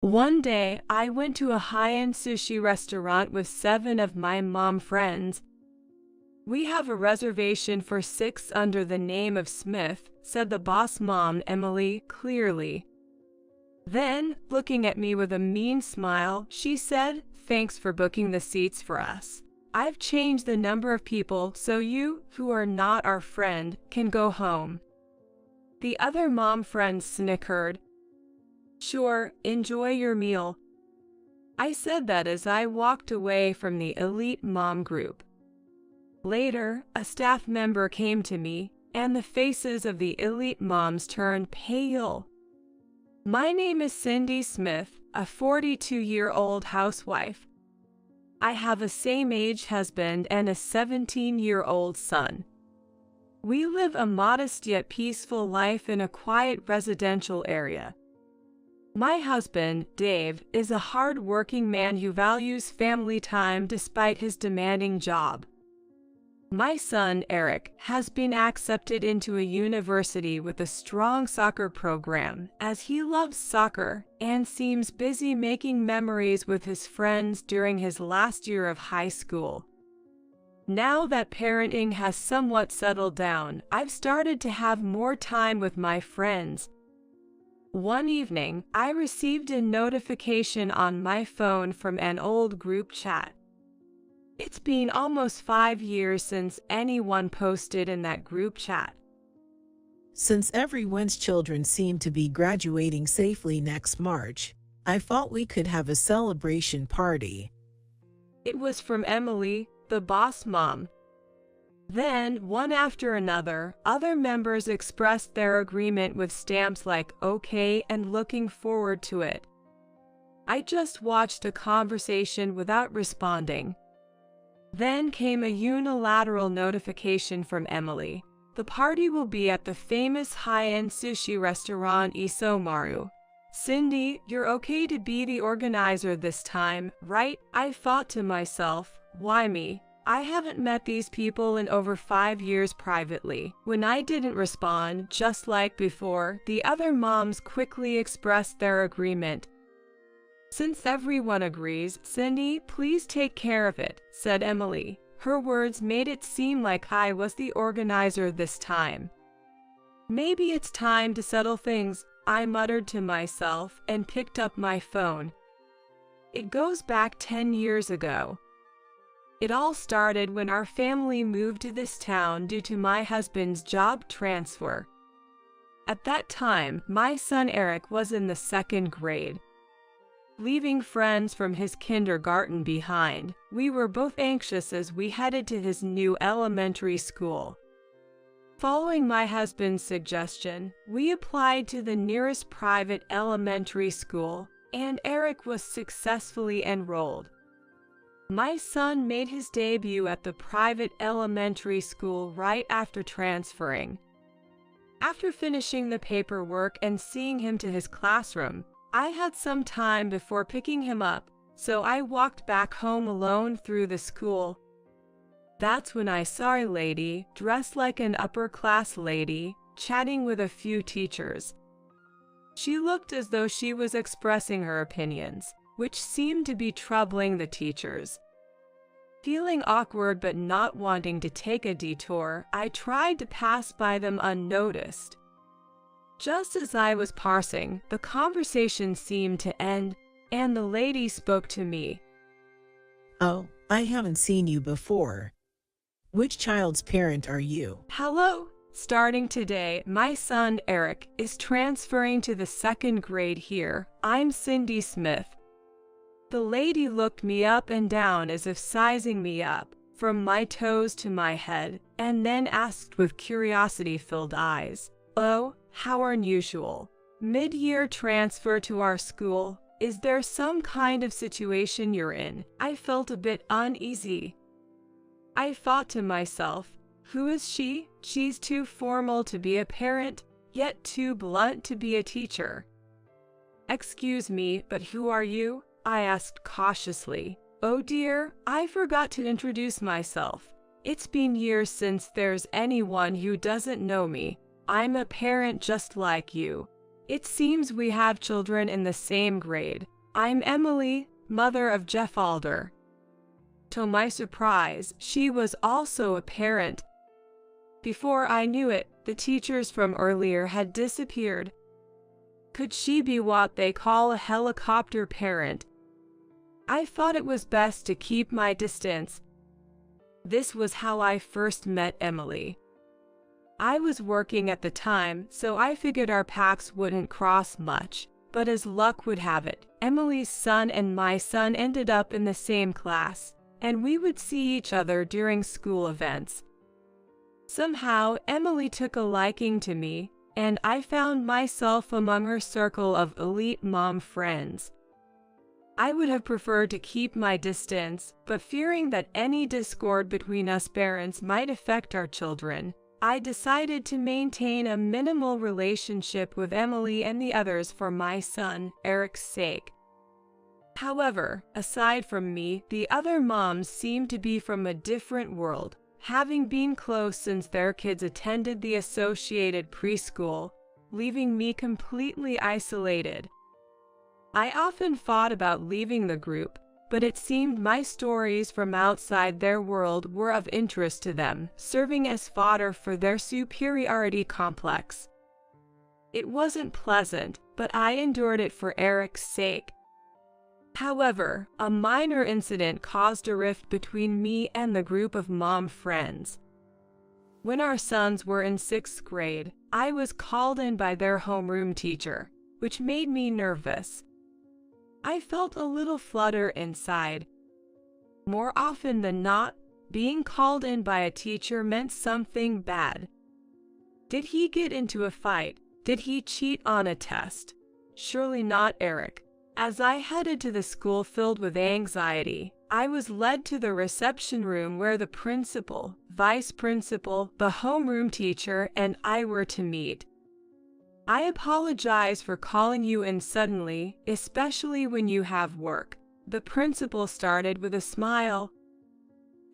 One day, I went to a high-end sushi restaurant with 7 of my mom friends. "We have a reservation for 6 under the name of Smith," said the boss mom, Emily, clearly. Then, looking at me with a mean smile, she said, "Thanks for booking the seats for us. I've changed the number of people so you, who are not our friend, can go home." The other mom friends snickered. "Sure, enjoy your meal." I said that as I walked away from the elite mom group. Later, a staff member came to me, and the faces of the elite moms turned pale. "My name is Cindy Smith, a 42-year-old housewife. I have a same-age husband and a 17-year-old son. We live a modest yet peaceful life in a quiet residential area. My husband, Dave, is a hard-working man who values family time despite his demanding job. My son, Eric, has been accepted into a university with a strong soccer program as he loves soccer and seems busy making memories with his friends during his last year of high school. Now that parenting has somewhat settled down, I've started to have more time with my friends. One evening, I received a notification on my phone from an old group chat. It's been almost 5 years since anyone posted in that group chat. Since everyone's children seem to be graduating safely next March, I thought we could have a celebration party. It was from Emily, the boss mom. Then, one after another, other members expressed their agreement with stamps like "okay" and "looking forward to it." I just watched a conversation without responding. Then came a unilateral notification from Emily. "The party will be at the famous high-end sushi restaurant Isomaru. Cindy, you're okay to be the organizer this time, right?" I thought to myself, why me? I haven't met these people in over 5 years privately. When I didn't respond, just like before, the other moms quickly expressed their agreement. "Since everyone agrees, Cindy, please take care of it," said Emily. Her words made it seem like I was the organizer this time. "Maybe it's time to settle things," I muttered to myself and picked up my phone. It goes back 10 years ago. It all started when our family moved to this town due to my husband's job transfer. At that time, my son Eric was in the 2nd grade. Leaving friends from his kindergarten behind, we were both anxious as we headed to his new elementary school. Following my husband's suggestion, we applied to the nearest private elementary school, and Eric was successfully enrolled. My son made his debut at the private elementary school right after transferring. After finishing the paperwork and seeing him to his classroom, I had some time before picking him up, so I walked back home alone through the school. That's when I saw a lady, dressed like an upper-class lady, chatting with a few teachers. She looked as though she was expressing her opinions, which seemed to be troubling the teachers. Feeling awkward but not wanting to take a detour, I tried to pass by them unnoticed. Just as I was passing, the conversation seemed to end, and the lady spoke to me. "Oh, I haven't seen you before. Which child's parent are you?" "Hello. Starting today, my son Eric is transferring to the 2nd grade here. I'm Cindy Smith." The lady looked me up and down as if sizing me up, from my toes to my head, and then asked with curiosity-filled eyes, "Oh, how unusual. Mid-year transfer to our school. Is there some kind of situation you're in?" I felt a bit uneasy. I thought to myself, who is she? She's too formal to be a parent, yet too blunt to be a teacher. "Excuse me, but who are you?" I asked cautiously. "Oh dear, I forgot to introduce myself. It's been years since there's anyone who doesn't know me. I'm a parent just like you. It seems we have children in the same grade." I'm Emily, mother of Jeff Alder." To my surprise, she was also a parent. Before I knew it, the teachers from earlier had disappeared. Could she be what they call a helicopter parent? I thought it was best to keep my distance. This was how I first met Emily. I was working at the time, so I figured our paths wouldn't cross much. But as luck would have it, Emily's son and my son ended up in the same class, and we would see each other during school events. Somehow, Emily took a liking to me, and I found myself among her circle of elite mom friends. I would have preferred to keep my distance, but fearing that any discord between us parents might affect our children, I decided to maintain a minimal relationship with Emily and the others for my son, Eric's sake. However, aside from me, the other moms seemed to be from a different world, having been close since their kids attended the associated preschool, leaving me completely isolated. I often thought about leaving the group, but it seemed my stories from outside their world were of interest to them, serving as fodder for their superiority complex. It wasn't pleasant, but I endured it for Eric's sake. However, a minor incident caused a rift between me and the group of mom friends. When our sons were in 6th grade, I was called in by their homeroom teacher, which made me nervous. I felt a little flutter inside. More often than not, being called in by a teacher meant something bad. Did he get into a fight? Did he cheat on a test? Surely not Eric. As I headed to the school filled with anxiety, I was led to the reception room where the principal, vice principal, the homeroom teacher, and I were to meet. "I apologize for calling you in suddenly, especially when you have work," the principal started with a smile.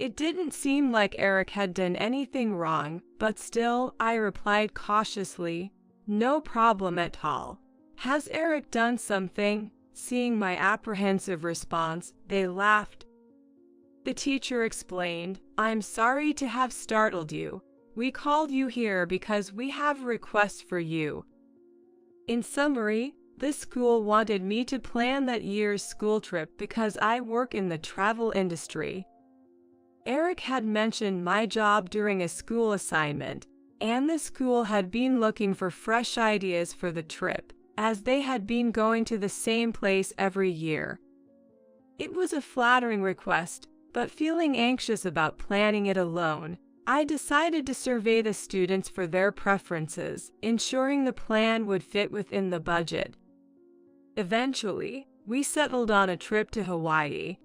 It didn't seem like Eric had done anything wrong, but still, I replied cautiously, "No problem at all. Has Eric done something?" Seeing my apprehensive response, they laughed. The teacher explained, "I'm sorry to have startled you. We called you here because we have requests for you." In summary, the school wanted me to plan that year's school trip because I work in the travel industry. Eric had mentioned my job during a school assignment, and the school had been looking for fresh ideas for the trip, as they had been going to the same place every year. It was a flattering request, but feeling anxious about planning it alone, I decided to survey the students for their preferences, ensuring the plan would fit within the budget. Eventually, we settled on a trip to Hawaii.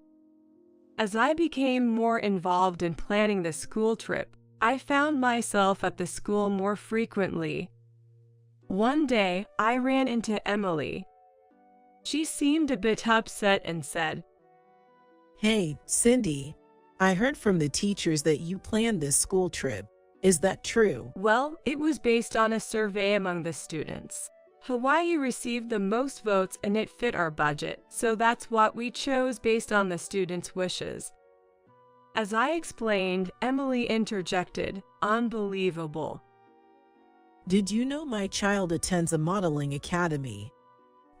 As I became more involved in planning the school trip, I found myself at the school more frequently. One day, I ran into Emily. She seemed a bit upset and said, "Hey, Cindy, I heard from the teachers that you planned this school trip. Is that true?" "Well, it was based on a survey among the students. Hawaii received the most votes and it fit our budget, so that's what we chose based on the students' wishes." As I explained, Emily interjected, "Unbelievable. Did you know my child attends a modeling academy?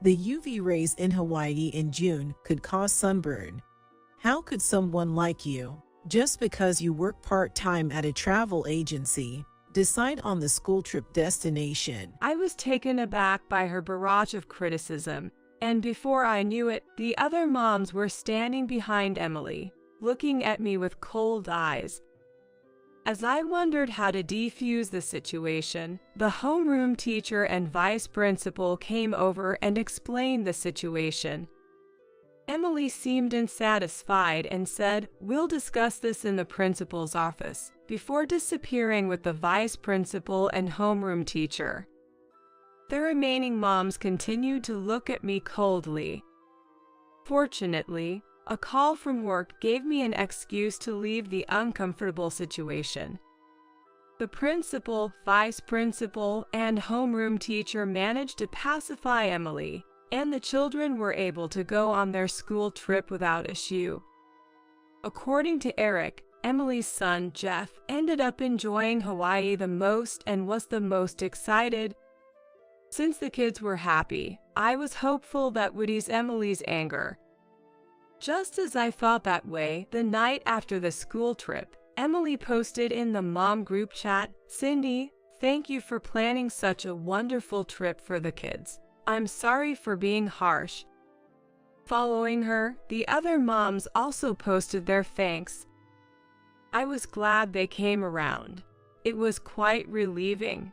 The UV rays in Hawaii in June could cause sunburn. How could someone like you, just because you work part-time at a travel agency, decide on the school trip destination?" I was taken aback by her barrage of criticism, and before I knew it, the other moms were standing behind Emily, looking at me with cold eyes. As I wondered how to defuse the situation, the homeroom teacher and vice principal came over and explained the situation. Emily seemed unsatisfied and said, "We'll discuss this in the principal's office," before disappearing with the vice principal and homeroom teacher. The remaining moms continued to look at me coldly. Fortunately, a call from work gave me an excuse to leave the uncomfortable situation. The principal, vice principal, and homeroom teacher managed to pacify Emily, and the children were able to go on their school trip without issue. According to Eric, Emily's son Jeff ended up enjoying Hawaii the most and was the most excited. Since the kids were happy, I was hopeful that would ease Emily's anger. Just as I felt that way, the night after the school trip, Emily posted in the mom group chat, "Cindy, thank you for planning such a wonderful trip for the kids. I'm sorry for being harsh." Following her, the other moms also posted their thanks. I was glad they came around. It was quite relieving.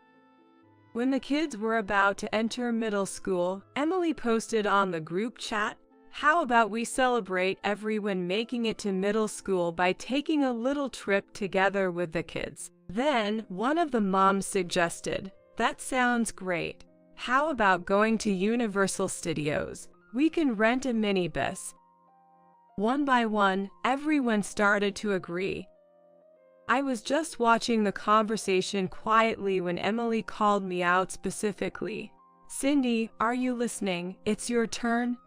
When the kids were about to enter middle school, Emily posted on the group chat, "How about we celebrate everyone making it to middle school by taking a little trip together with the kids?" Then one of the moms suggested, "That sounds great. How about going to Universal Studios? We can rent a minibus." One by one, everyone started to agree. I was just watching the conversation quietly when Emily called me out specifically. "Cindy, are you listening? It's your turn."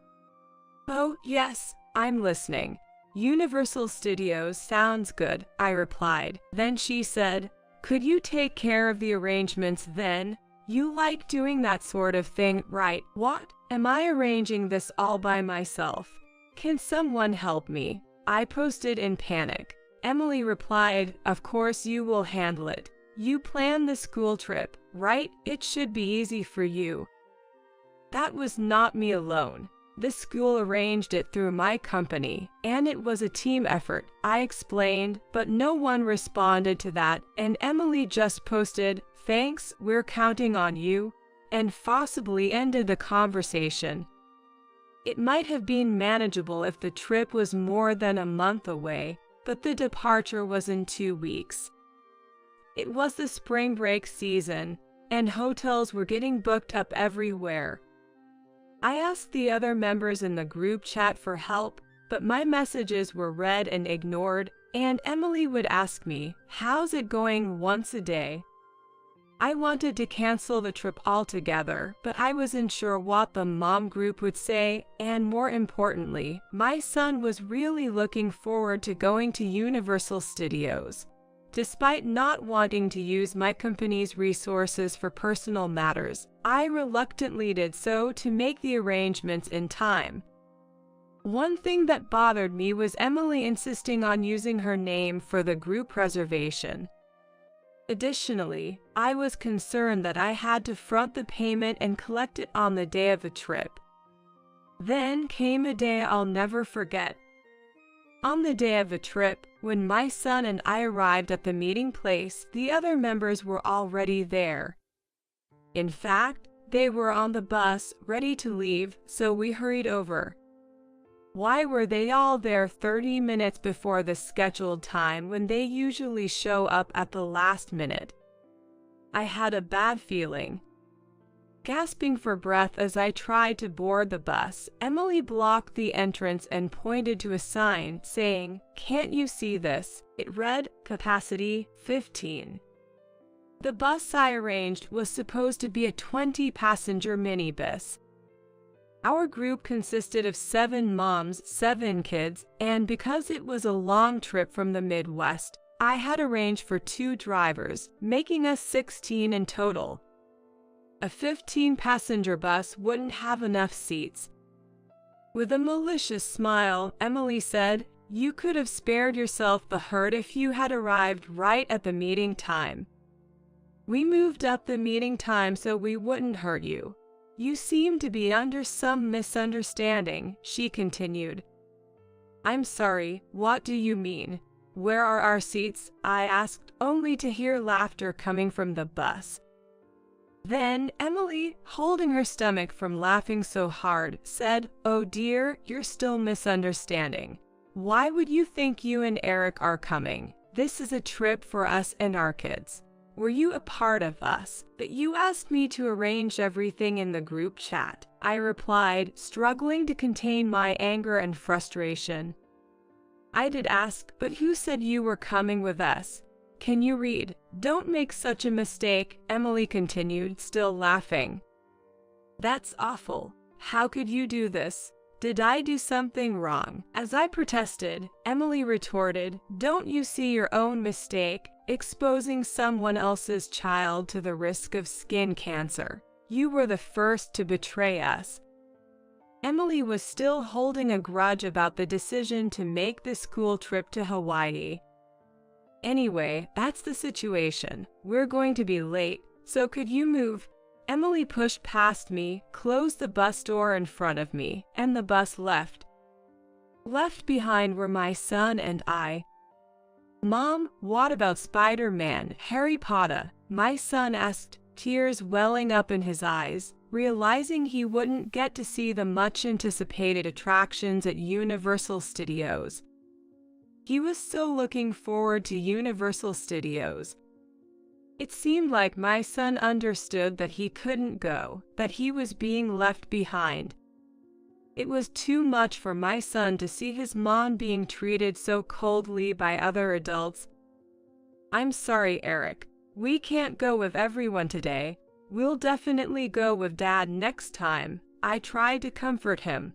"Oh, yes, I'm listening. Universal Studios sounds good," I replied. Then she said, "Could you take care of the arrangements then? You like doing that sort of thing, right?" "What? Am I arranging this all by myself? Can someone help me?" I posted in panic. Emily replied, "Of course you will handle it. You planned the school trip, right? It should be easy for you." That was not me alone. The school arranged it through my company, and it was a team effort, I explained, but no one responded to that, and Emily just posted, "Thanks, we're counting on you," and possibly ended the conversation. It might have been manageable if the trip was more than a month away, but the departure was in 2 weeks. It was the spring break season, and hotels were getting booked up everywhere. I asked the other members in the group chat for help, but my messages were read and ignored, and Emily would ask me, "How's it going?" once a day. I wanted to cancel the trip altogether, but I wasn't sure what the mom group would say, and more importantly, my son was really looking forward to going to Universal Studios. Despite not wanting to use my company's resources for personal matters, I reluctantly did so to make the arrangements in time. One thing that bothered me was Emily insisting on using her name for the group reservation. Additionally, I was concerned that I had to front the payment and collect it on the day of the trip. Then came a day I'll never forget. On the day of the trip, when my son and I arrived at the meeting place, the other members were already there. In fact, they were on the bus, ready to leave, so we hurried over. Why were they all there 30 minutes before the scheduled time when they usually show up at the last minute? I had a bad feeling. Gasping for breath as I tried to board the bus, Emily blocked the entrance and pointed to a sign saying, "Can't you see this?" It read, "Capacity 15." The bus I arranged was supposed to be a 20-passenger minibus. Our group consisted of 7 moms, 7 kids, and because it was a long trip from the Midwest, I had arranged for 2 drivers, making us 16 in total. A 15-passenger bus wouldn't have enough seats. With a malicious smile, Emily said, "You could have spared yourself the hurt if you had arrived right at the meeting time. We moved up the meeting time so we wouldn't hurt you. You seem to be under some misunderstanding," she continued. "I'm sorry, what do you mean? Where are our seats?" I asked, only to hear laughter coming from the bus. Then Emily, holding her stomach from laughing so hard, said, "Oh dear, you're still misunderstanding. Why would you think you and Eric are coming? This is a trip for us and our kids. Were you a part of us? But you asked me to arrange everything in the group chat," I replied, struggling to contain my anger and frustration. "I did ask, but who said you were coming with us? Can you read? Don't make such a mistake," Emily continued, still laughing. "That's awful. How could you do this? Did I do something wrong? As I protested, Emily retorted, don't you see your own mistake, exposing someone else's child to the risk of skin cancer? You were the first to betray us. Emily was still holding a grudge about the decision to make the school trip to Hawaii. Anyway, that's the situation. We're going to be late, so could you move? Emily pushed past me, closed the bus door in front of me, and the bus left. Left behind were my son and I. Mom, what about Spider-Man, Harry Potter? My son asked, tears welling up in his eyes, realizing he wouldn't get to see the much-anticipated attractions at Universal Studios. He was so looking forward to Universal Studios. It seemed like my son understood that he couldn't go, that he was being left behind. It was too much for my son to see his mom being treated so coldly by other adults. I'm sorry, Eric. We can't go with everyone today. We'll definitely go with Dad next time. I tried to comfort him,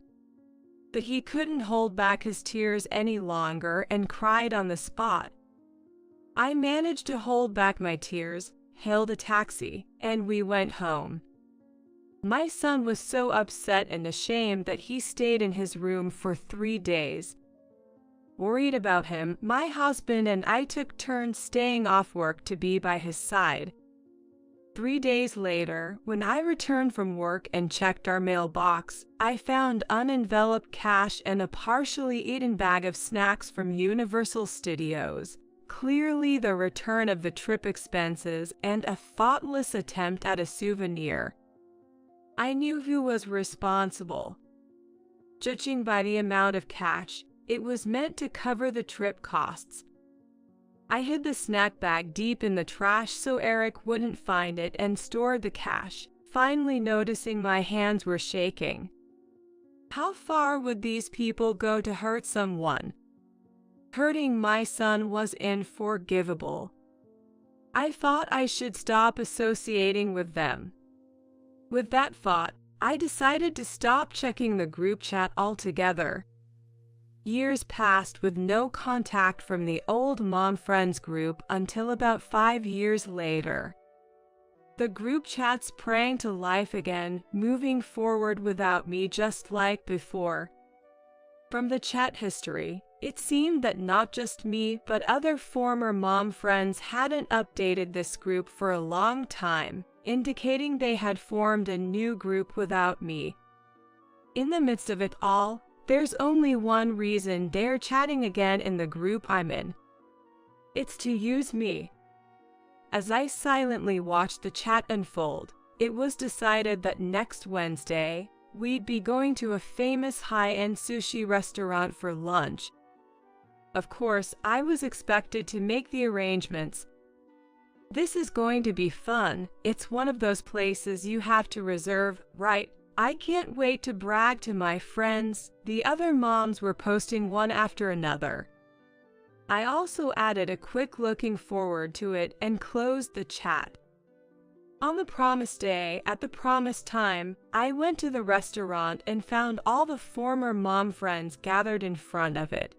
but he couldn't hold back his tears any longer and cried on the spot. I managed to hold back my tears, hailed a taxi, and we went home. My son was so upset and ashamed that he stayed in his room for 3 days. Worried about him, my husband and I took turns staying off work to be by his side. 3 days later, when I returned from work and checked our mailbox, I found unenveloped cash and a partially eaten bag of snacks from Universal Studios. Clearly the return of the trip expenses and a thoughtless attempt at a souvenir. I knew who was responsible. Judging by the amount of cash, it was meant to cover the trip costs. I hid the snack bag deep in the trash so Eric wouldn't find it and stored the cash, finally noticing my hands were shaking. How far would these people go to hurt someone? Hurting my son was unforgivable. I thought I should stop associating with them. With that thought, I decided to stop checking the group chat altogether. Years passed with no contact from the old mom friends group until about 5 years later. The group chat sprang to life again, moving forward without me just like before. From the chat history, it seemed that not just me but other former mom friends hadn't updated this group for a long time, indicating they had formed a new group without me. In the midst of it all, there's only one reason they're chatting again in the group I'm in. It's to use me. As I silently watched the chat unfold, it was decided that next Wednesday, we'd be going to a famous high-end sushi restaurant for lunch. Of course, I was expected to make the arrangements. This is going to be fun. It's one of those places you have to reserve, right? I can't wait to brag to my friends. The other moms were posting one after another. I also added a quick looking forward to it and closed the chat. On the promised day, at the promised time, I went to the restaurant and found all the former mom friends gathered in front of it.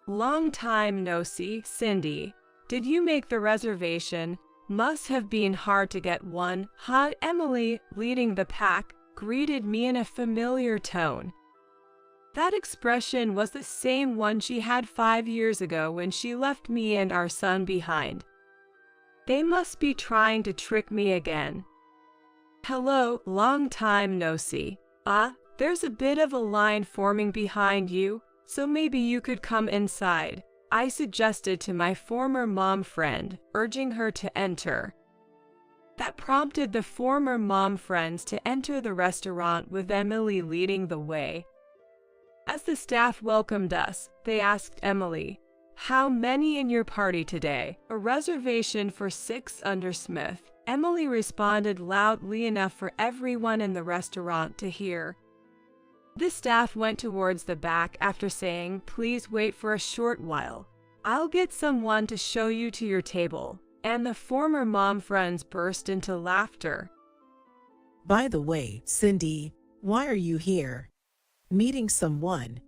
Long time no see, Cindy. Did you make the reservation? Must have been hard to get one, huh? Emily, leading the pack, greeted me in a familiar tone. That expression was the same one she had 5 years ago when she left me and our son behind. They must be trying to trick me again. Hello, long time no see. There's a bit of a line forming behind you, so maybe you could come inside, I suggested to my former mom friend, urging her to enter. That prompted the former mom friends to enter the restaurant with Emily leading the way. As the staff welcomed us, they asked Emily, "How many in your party today?" "A reservation for 6 under Smith," Emily responded loudly enough for everyone in the restaurant to hear. The staff went towards the back after saying, "Please wait for a short while. I'll get someone to show you to your table," and the former mom friends burst into laughter. By the way, Cindy, Why are you here? Meeting someone?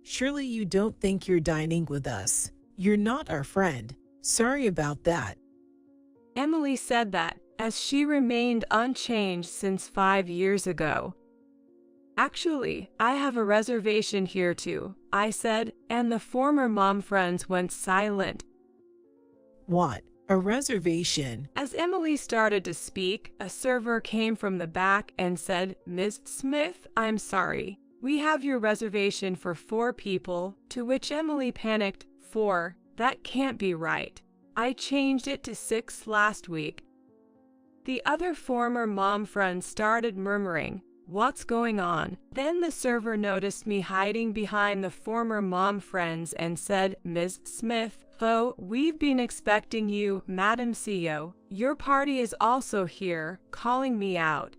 Surely you don't think you're dining with us. You're not our friend. Sorry about that. Emily said that, as she remained unchanged since 5 years ago. Actually, I have a reservation here too, I said, and the former mom friends went silent. What? A reservation? As Emily started to speak, a server came from the back and said, "Ms. Smith, I'm sorry. We have your reservation for 4 people," to which Emily panicked. 4? That can't be right. I changed it to 6 last week. The other former mom friends started murmuring, "What's going on?" Then the server noticed me hiding behind the former mom friends and said, "Ms. Smith, oh, we've been expecting you, Madam CEO. Your party is also here," calling me out.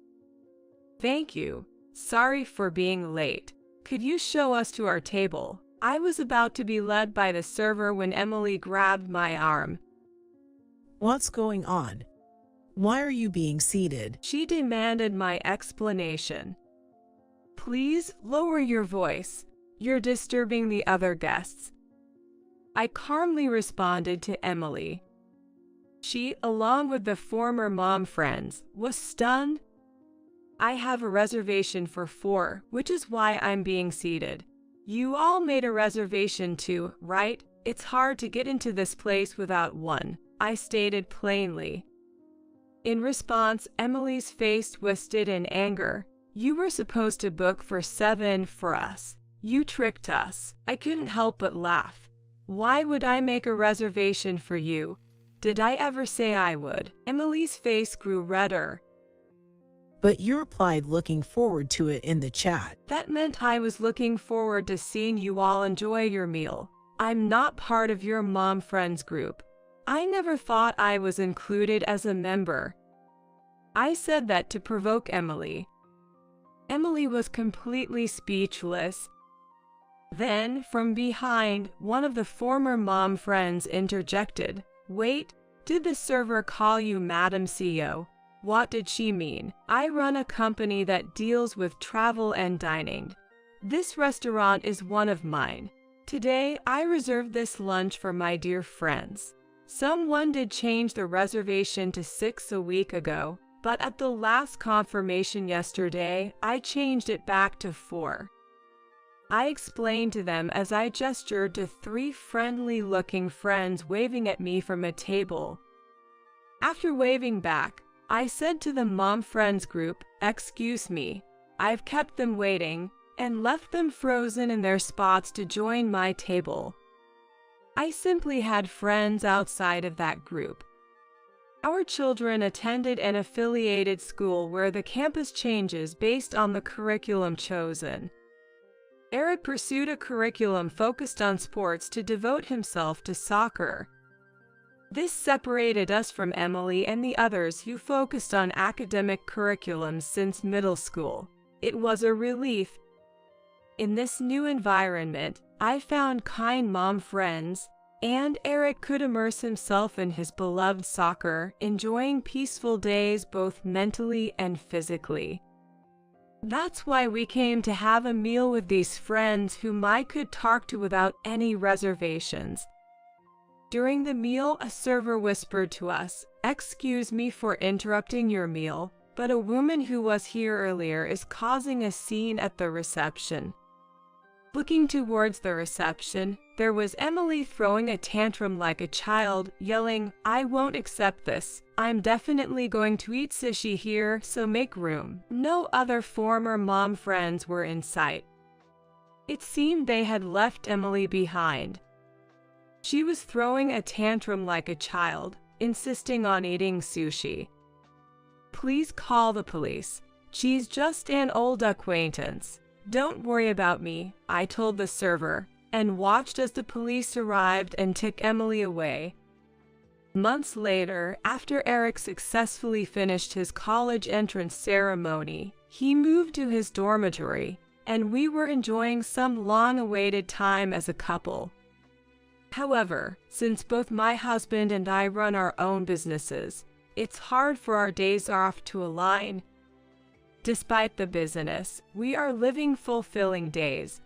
"Thank you. Sorry for being late. Could you show us to our table?" I was about to be led by the server when Emily grabbed my arm. What's going on? Why are you being seated? She demanded my explanation. "Please lower your voice. You're disturbing the other guests," I calmly responded to Emily. She, along with the former mom friends, was stunned. "I have a reservation for 4, which is why I'm being seated. You all made a reservation too, right? It's hard to get into this place without one," I stated plainly. In response, Emily's face twisted in anger. "You were supposed to book for 7 for us. You tricked us." I couldn't help but laugh. "Why would I make a reservation for you? Did I ever say I would?" Emily's face grew redder. But you replied looking forward to it in the chat. That meant I was looking forward to seeing you all enjoy your meal. I'm not part of your mom friends group. I never thought I was included as a member. I said that to provoke Emily. Emily was completely speechless. Then, from behind, one of the former mom friends interjected, "Wait, did the server call you Madam CEO? What did she mean? I run a company that deals with travel and dining. This restaurant is one of mine. Today, I reserved this lunch for my dear friends. Someone did change the reservation to 6 a week ago, but at the last confirmation yesterday, I changed it back to 4. I explained to them as I gestured to 3 friendly-looking friends waving at me from a table. After waving back, I said to the mom friends group, "Excuse me, I've kept them waiting," and left them frozen in their spots to join my table. I simply had friends outside of that group. Our children attended an affiliated school where the campus changes based on the curriculum chosen. Eric pursued a curriculum focused on sports to devote himself to soccer. This separated us from Emily and the others who focused on academic curriculums since middle school. It was a relief. In this new environment, I found kind mom friends, and Eric could immerse himself in his beloved soccer, enjoying peaceful days both mentally and physically. That's why we came to have a meal with these friends whom I could talk to without any reservations. During the meal, a server whispered to us, "Excuse me for interrupting your meal, but a woman who was here earlier is causing a scene at the reception." Looking towards the reception, there was Emily throwing a tantrum like a child, yelling, "I won't accept this. I'm definitely going to eat sushi here, so make room." No other former mom friends were in sight. It seemed they had left Emily behind. She was throwing a tantrum like a child, insisting on eating sushi. "Please call the police. She's just an old acquaintance. Don't worry about me," I told the server, and watched as the police arrived and took Emily away. Months later, after Eric successfully finished his college entrance ceremony, he moved to his dormitory, and we were enjoying some long-awaited time as a couple. However, since both my husband and I run our own businesses, it's hard for our days off to align. Despite the busyness, we are living fulfilling days.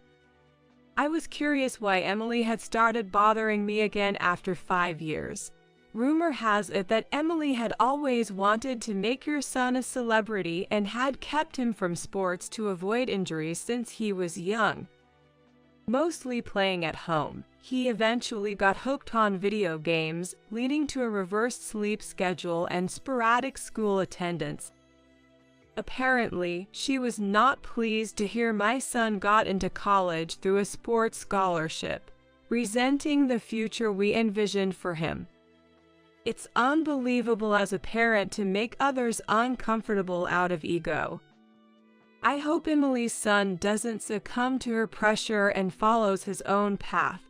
I was curious why Emily had started bothering me again after 5 years. Rumor has it that Emily had always wanted to make your son a celebrity and had kept him from sports to avoid injuries since he was young. Mostly playing at home, he eventually got hooked on video games, leading to a reversed sleep schedule and sporadic school attendance. Apparently, she was not pleased to hear my son got into college through a sports scholarship, resenting the future we envisioned for him. It's unbelievable as a parent to make others uncomfortable out of ego. I hope Emily's son doesn't succumb to her pressure and follows his own path.